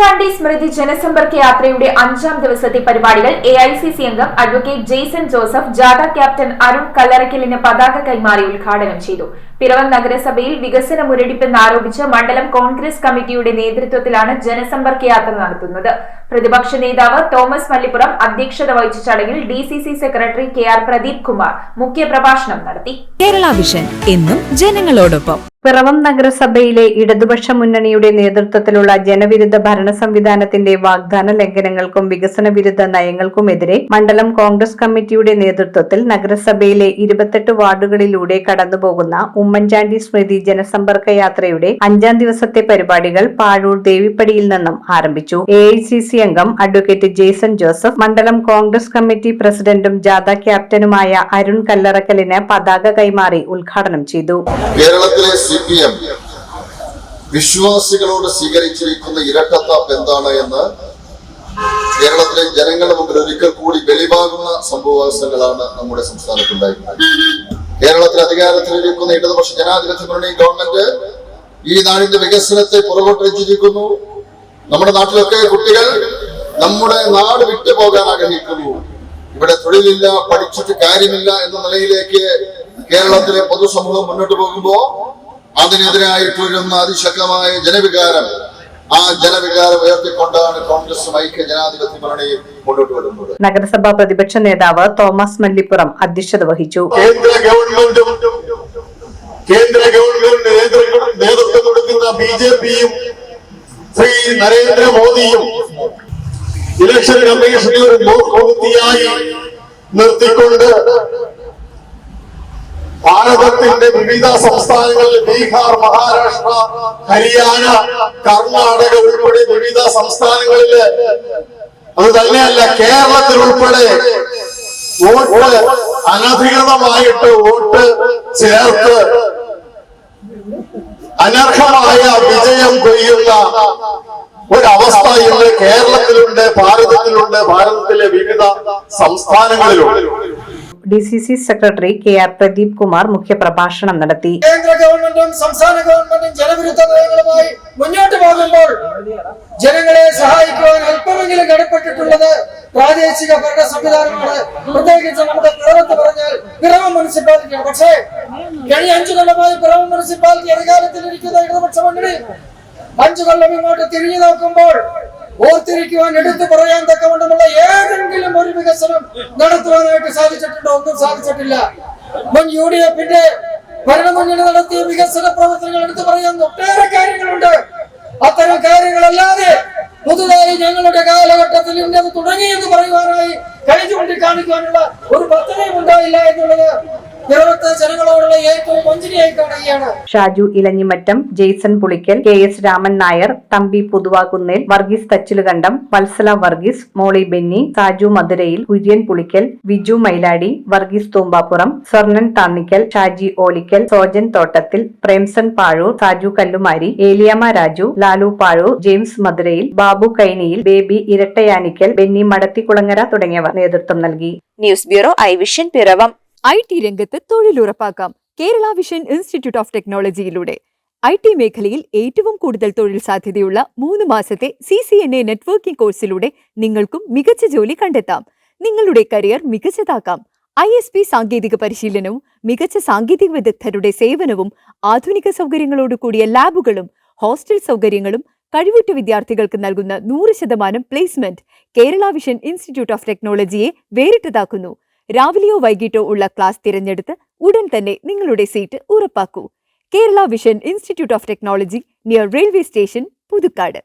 ഉമ്മൻചാണ്ടി സ്മൃതി ജനസമ്പർക്ക യാത്രയുടെ 5ാം ദിവസത്തെ പരിപാടികൾ AICC അംഗം അഡ്വക്കേറ്റ് ജെയ്സൺ ജോസഫ് ജാഥ ക്യാപ്റ്റൻ അരുൺ കല്ലറയ്ക്കലിന് പതാക കൈമാറി ഉദ്ഘാടനം ചെയ്തു. പിറവം നഗരസഭയിൽ വികസന മുരടിപ്പെന്നാരോപിച്ച് മണ്ഡലം കോൺഗ്രസ് കമ്മിറ്റിയുടെ നേതൃത്വത്തിലാണ് ജനസമ്പർക്ക യാത്ര നടത്തുന്നത്. പ്രതിപക്ഷ നേതാവ് തോമസ് മല്ലിപ്പുറം അധ്യക്ഷത വഹിച്ച ചടങ്ങിൽ DCC secretary KR Pradeep Kumar മുഖ്യപ്രഭാഷണം നടത്തി. കേരള വിഷൻ എന്നും ജനങ്ങളോടൊപ്പം. പിറവം നഗരസഭയിലെ ഇടതുപക്ഷ മുന്നണിയുടെ നേതൃത്വത്തിലുള്ള ജനവിരുദ്ധ ഭരണ സംവിധാനത്തിന്റെ വാഗ്ദാന ലംഘനങ്ങൾക്കും വികസന വിരുദ്ധ നയങ്ങൾക്കുമെതിരെ മണ്ഡലം കോൺഗ്രസ് കമ്മിറ്റിയുടെ നേതൃത്വത്തിൽ നഗരസഭയിലെ 28 വാർഡുകളിലൂടെ കടന്നുപോകുന്ന ഉമ്മൻചാണ്ടി സ്മൃതി ജനസമ്പർക്ക യാത്രയുടെ 5ാം ദിവസത്തെ പരിപാടികൾ പാഴൂർ ദേവിപ്പടിയിൽ നിന്നും ആരംഭിച്ചു. AICC അംഗം അഡ്വക്കേറ്റ് ജെയ്സൺ ജോസഫ്, മണ്ഡലം കോൺഗ്രസ് കമ്മിറ്റി പ്രസിഡന്റും ജാഥ ക്യാപ്റ്റനുമായ അരുൺ കല്ലറയ്ക്കലിന് പതാക കൈമാറി ഉദ്ഘാടനം ചെയ്തു. CPM വിശ്വാസികളോട് സ്വീകരിച്ചിരിക്കുന്ന ഇരട്ടത്താപ്പ് എന്താണ് എന്ന് കേരളത്തിലെ ജനങ്ങളുടെ മുമ്പിൽ ഒരിക്കൽ കൂടി വെളിവാകുന്ന സംഭവവികാസങ്ങളാണ് നമ്മുടെ സംസ്ഥാനത്തുണ്ടായിരുന്നത്. കേരളത്തിൽ അധികാരത്തിലിരിക്കുന്ന ഇടതുപക്ഷ ജനാധിപത്യ മുന്നണി ഗവൺമെന്റ് ഈ നാടിന്റെ വികസനത്തെ പുറകോട്ടടിച്ചിരിക്കുന്നു. നമ്മുടെ നാട്ടിലൊക്കെ കുട്ടികൾ നമ്മുടെ നാട് വിട്ടുപോകാൻ ആഗ്രഹിക്കുന്നു. ഇവിടെ തൊഴിലില്ല, പഠിച്ചിട്ട് കാര്യമില്ല എന്ന നിലയിലേക്ക് കേരളത്തിലെ പൊതുസമൂഹം മുന്നോട്ട് പോകുമ്പോ അതിനെതിരായിട്ടുള്ള അതിശക്തമായ ജനവികാരം, ആ ജനവികാരം ഉയർത്തിക്കൊണ്ടാണ് കോൺഗ്രസും ഐക്യ ജനാധിപത്യ മുന്നണിയും മുന്നോട്ട് വരുന്നത്. നഗരസഭാ പ്രതിപക്ഷ നേതാവ് തോമസ് മല്ലിപ്പുറം അധ്യക്ഷത വഹിച്ചു. കേന്ദ്ര ഗവൺമെന്റിന് നേതൃത്വം കൊടുക്കുന്ന BJPയും ശ്രീ നരേന്ദ്രമോദിയും ഇലക്ഷൻ കമ്മീഷനിൽ ഒരു പൂർത്തിയായി നിർത്തിക്കൊണ്ട് ഭാരതത്തിന്റെ വിവിധ സംസ്ഥാനങ്ങളിൽ ബീഹാർ, മഹാരാഷ്ട്ര, ഹരിയാന, കർണാടക ഉൾപ്പെടെ വിവിധ സംസ്ഥാനങ്ങളില്, അത് തന്നെയല്ല കേരളത്തിൽ ഉൾപ്പെടെ വോട്ട് അനധികൃതമായിട്ട് വോട്ട് ചേർത്ത് അനർഹമായ വിജയം കൊയ്യുന്ന ഒരവസ്ഥ ഇന്ന് കേരളത്തിലുണ്ട്, ഭാരതത്തിലുണ്ട്, ഭാരതത്തിലെ വിവിധ സംസ്ഥാനങ്ങളിലുണ്ട്. DCC secretary KR Pradeep Kumar മുഖ്യപ്രഭാഷണം നടത്തി. കേന്ദ്ര ഗവൺമെന്റും സംസ്ഥാന ഗവൺമെന്റും ജനവിരുദ്ധ നയങ്ങളുമായി മുന്നോട്ട് പോകുമ്പോൾ ജനങ്ങളെ സഹായിക്കുവാൻ അല്പമെങ്കിലും കടപ്പെട്ടിട്ടുള്ളത് പ്രാദേശിക ഭരണ സംവിധാനമാണ്. പ്രത്യേകിച്ച് നമ്മുടെ പിറവത്ത് പറഞ്ഞാൽ പിറവം മുനിസിപ്പാലിറ്റിയാണ്. പക്ഷേ കഴിഞ്ഞ 5 കൊല്ലമായി പിറവം മുനിസിപ്പാലിറ്റി അധികാരത്തിലിരിക്കുന്ന ഇടതുപക്ഷ മുന്നണി 5 കൊല്ലം ഇങ്ങോട്ട് തിരിഞ്ഞു നോക്കുമ്പോൾ ഓർത്തിരിക്കുവാൻ, എടുത്തു പറയാൻ തക്കവണ്ണമുള്ള ഏതെങ്കിലും ഒരു വികസനം നടത്തുവാനായിട്ട് സാധിച്ചിട്ടുണ്ടോ? ഒന്നും സാധിച്ചിട്ടില്ല. മുൻ UDFന്റെ ഭരണമുന്നണി നടത്തിയ വികസന പ്രവർത്തനങ്ങൾ എടുത്തു പറയാൻ ഒട്ടേറെ കാര്യങ്ങളുണ്ട്. അത്തരം കാര്യങ്ങളല്ലാതെ പുതുതായി ഞങ്ങളുടെ കാലഘട്ടത്തിൽ ഇന്നത് തുടങ്ങി എന്ന് പറയുവാനായി കൈ ചൂണ്ടിക്കാണിക്കാനുള്ള ഒരു പദ്ധതിയും ഉണ്ടായില്ല എന്നുള്ളത് ജനങ്ങളോടുള്ള ഏറ്റവും വഞ്ചനയായി കാണുകയാണ്. ഷാജു ഇലഞ്ഞിമറ്റം, ജെയ്സൺ പുളിക്കൽ, KS രാമൻ നായർ, തമ്പി പുതുവാകുന്നേൽ, വർഗീസ് തച്ചിലുകണ്ടം, വത്സല വർഗീസ്, മോളി ബെന്നി, സാജു മധുരയിൽ, Kurian Pulikkal, Viju Mailadi, Varghese തൂമ്പാപ്പുറം, സ്വർണൻ Thannickal, Shaji Olickal, Sojan Thottathil, Premson Pazhoor, Saju Kallumari, Eliyamma Raju, Lalu Pazhoor, James Madhurayil, Babu Kainiyil, Baby Erattayanickal, Benny Madathikulangara തുടങ്ങിയവർ നേതൃത്വം നൽകി. News bureau I Vision Piravom. IT രംഗത്ത് തൊഴിലുറപ്പാക്കാം കേരള വിഷൻ ഇൻസ്റ്റിറ്റ്യൂട്ട് ഓഫ് ടെക്നോളജിയിലൂടെ. IT മേഖലയിൽ ഏറ്റവും കൂടുതൽ തൊഴിൽ സാധ്യതയുള്ള 3 മാസത്തെ CCNA നെറ്റ്വർക്കിംഗ് കോഴ്സിലൂടെ നിങ്ങൾക്കും മികച്ച ജോലി കണ്ടെത്താം. നിങ്ങളുടെ കരിയർ മികച്ചതാക്കാം. ISP സാങ്കേതിക പരിശീലനവും മികച്ച സാങ്കേതിക വിദഗ്ധരുടെ സേവനവും ആധുനിക സൗകര്യങ്ങളോട് കൂടിയ ലാബുകളും ഹോസ്റ്റൽ സൗകര്യങ്ങളും കഴിവുറ്റ വിദ്യാർത്ഥികൾക്ക് നൽകുന്ന 100% placement Kerala vision institute of ടെക്നോളജിയെ വേറിട്ടതാക്കുന്നു. രാവിലെയോ വൈകിട്ടോ ഉള്ള ക്ലാസ് തിരഞ്ഞെടുത്ത് ഉടൻ തന്നെ നിങ്ങളുടെ സീറ്റ് ഉറപ്പാക്കൂ. Kerala vision institute of technology, near railway station, Puthukkad.